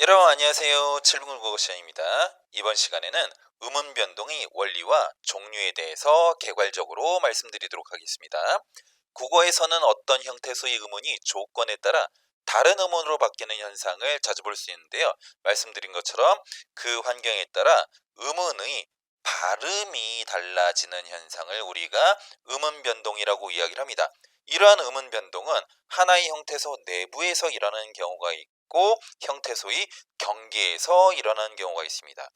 여러분 안녕하세요. 7분국어 시간입니다. 이번 시간에는 음운 변동의 원리와 종류에 대해서 개괄적으로 말씀드리도록 하겠습니다. 국어에서는 어떤 형태소의 음운이 조건에 따라 다른 음운으로 바뀌는 현상을 자주 볼 수 있는데요. 말씀드린 것처럼 그 환경에 따라 음운의 발음이 달라지는 현상을 우리가 음운 변동이라고 이야기를 합니다. 이러한 음운 변동은 하나의 형태소 내부에서 일어나는 경우가 있고 형태소의 경계에서 일어나는 경우가 있습니다.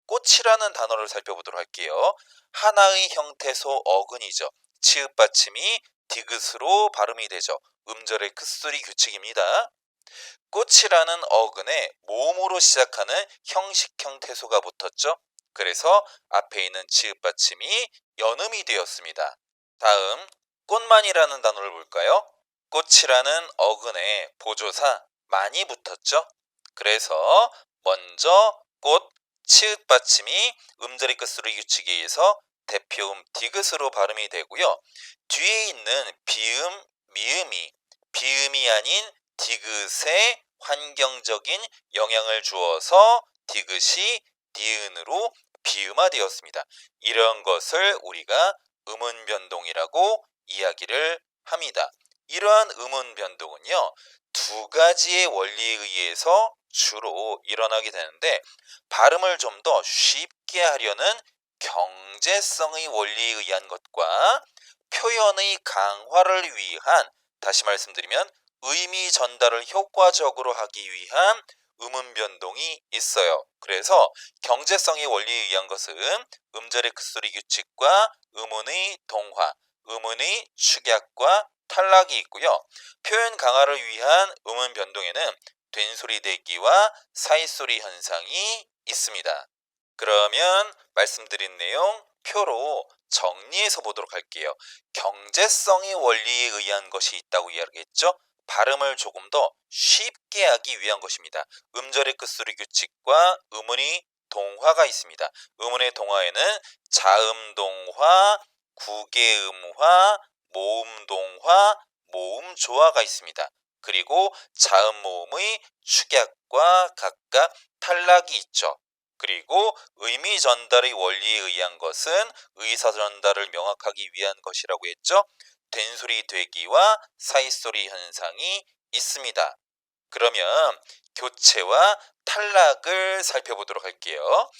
꽃이라는 단어를 살펴보도록 할게요. 하나의 형태소 어근이죠. 치읓 받침이 디귿으로 발음이 되죠. 음절의 끝소리 규칙입니다. 꽃이라는 어근에 모음으로 시작하는 형식 형태소가 붙었죠. 그래서 앞에 있는 치읓 받침이 연음이 되었습니다. 다음 꽃만이라는 단어를 볼까요? 꽃이라는 어근에 보조사 많이 붙었죠. 그래서 먼저 꽃 치읓 받침이 음절의 끝소리 규칙에 의해서 대표음 디귿으로 발음이 되고요. 뒤에 있는 비음 미음이 비음이 아닌 디귿에 환경적인 영향을 주어서 디귿이 니은으로 비음화되었습니다. 이런 것을 우리가 음운 변동이라고 이야기를 합니다. 이러한 음운 변동은요, 두 가지의 원리에 의해서 주로 일어나게 되는데 발음을 좀 더 쉽게 하려는 경제성의 원리에 의한 것과 표현의 강화를 위한, 다시 말씀드리면 의미 전달을 효과적으로 하기 위한 음운 변동이 있어요. 그래서 경제성의 원리에 의한 것은 음절의 끝소리 규칙과 음운의 동화, 음운의 축약과 탈락이 있고요. 표현 강화를 위한 음운 변동에는 된소리 대기와 사이소리 현상이 있습니다. 그러면 말씀드린 내용 표로 정리해서 보도록 할게요. 경제성의 원리에 의한 것이 있다고 이야기했죠. 발음을 조금 더 쉽게 하기 위한 것입니다. 음절의 끝소리 규칙과 음운의 동화가 있습니다. 음운의 동화에는 자음동화, 구개음화, 모음동화, 모음조화가 있습니다. 그리고 자음모음의 축약과 각각 탈락이 있죠. 그리고 의미 전달의 원리에 의한 것은 의사 전달을 명확하기 위한 것이라고 했죠. 된소리 되기와 사이소리 현상이 있습니다. 그러면 교체와 탈락을 살펴보도록 할게요.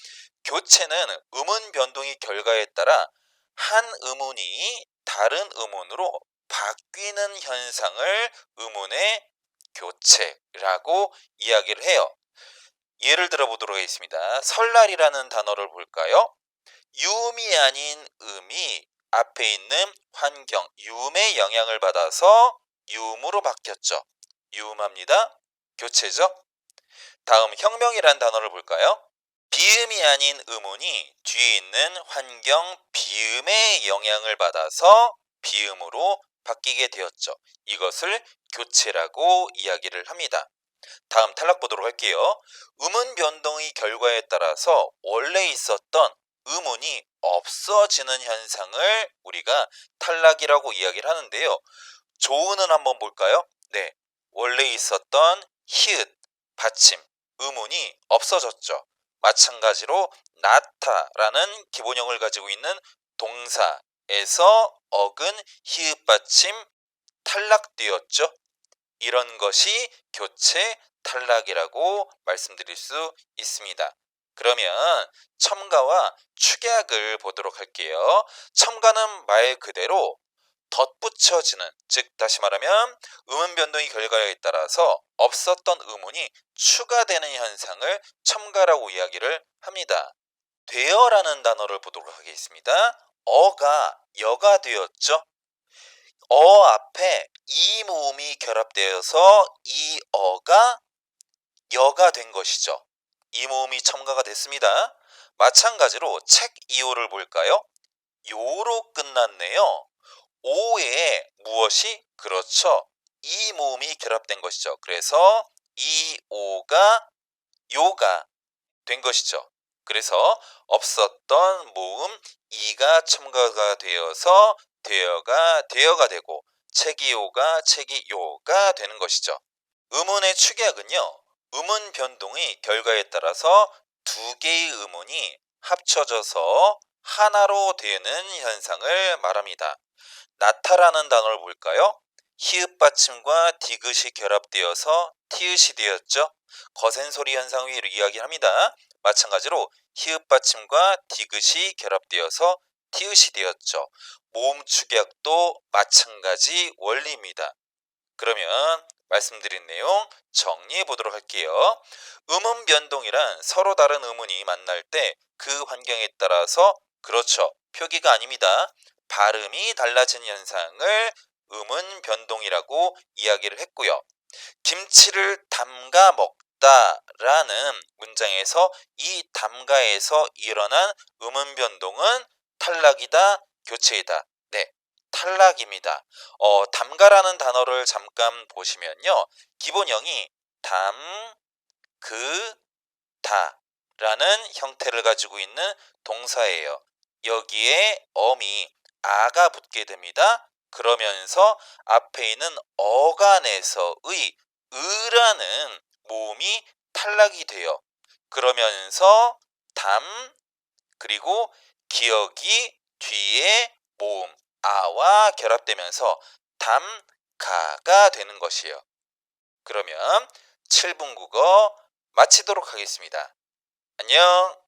교체는 음운 변동의 결과에 따라 한 음운이 다른 음운으로 바뀌는 현상을 음운의 교체라고 이야기를 해요. 예를 들어 보도록 하겠습니다. 설날이라는 단어를 볼까요? 유음이 아닌 음이 앞에 있는 환경, 유음의 영향을 받아서 유음으로 바뀌었죠. 유음합니다. 교체죠. 다음 혁명이라는 단어를 볼까요? 비음이 아닌 음운이 뒤에 있는 환경 비음의 영향을 받아서 비음으로 바뀌게 되었죠. 이것을 교체라고 이야기를 합니다. 다음 탈락 보도록 할게요. 음운 변동의 결과에 따라서 원래 있었던 음운이 없어지는 현상을 우리가 탈락이라고 이야기를 하는데요. 조은은 한번 볼까요? 네, 원래 있었던 히읗, 받침, 음운이 없어졌죠. 마찬가지로 나타라는 기본형을 가지고 있는 동사에서 어근, 히읗 받침 탈락되었죠. 이런 것이 교체 탈락이라고 말씀드릴 수 있습니다. 그러면 첨가와 축약을 보도록 할게요. 첨가는 말 그대로 덧붙여지는, 즉 다시 말하면 음운 변동의 결과에 따라서 없었던 음운이 추가되는 현상을 첨가라고 이야기를 합니다. 되어라는 단어를 보도록 하겠습니다. 어가 여가 되었죠. 어 앞에 이 모음이 결합되어서 이 어가 여가 된 것이죠. 이 모음이 첨가가 됐습니다. 마찬가지로 책 2호를 볼까요? 요로 끝났네요. 오에 무엇이? 그렇죠. 이 모음이 결합된 것이죠. 그래서 이 오가 요가 된 것이죠. 그래서 없었던 모음 이가 첨가가 되어서 되어가 되고 책이오가 책이요가 되는 것이죠. 음운의 축약은요, 음운 변동의 결과에 따라서 두 개의 음운이 합쳐져서 하나로 되는 현상을 말합니다. 나타라는 단어를 볼까요? 히읗 받침과 디귿이 결합되어서 티읕이 되었죠. 거센소리 현상을 이야기합니다. 마찬가지로 히읗 받침과 디귿이 결합되어서 티읕이 되었죠. 모음 축약도 마찬가지 원리입니다. 그러면 말씀드린 내용 정리해 보도록 할게요. 음운 변동이란 서로 다른 음운이 만날 때 그 환경에 따라서, 그렇죠, 표기가 아닙니다, 발음이 달라진 현상을 음운 변동이라고 이야기를 했고요. 김치를 담가 먹다라는 문장에서 이 담가에서 일어난 음운 변동은 탈락이다, 교체이다? 네, 탈락입니다. 담가라는 단어를 잠깐 보시면요. 기본형이 담, 그, 다라는 형태를 가지고 있는 동사예요. 여기에 어미 아가 붙게 됩니다. 그러면서 앞에 있는 어간에서의 으라는 모음이 탈락이 돼요. 그러면서 담, 그리고 기억이 뒤에 모음 아와 결합되면서 담가가 되는 것이에요. 그러면 7분 국어 마치도록 하겠습니다. 안녕.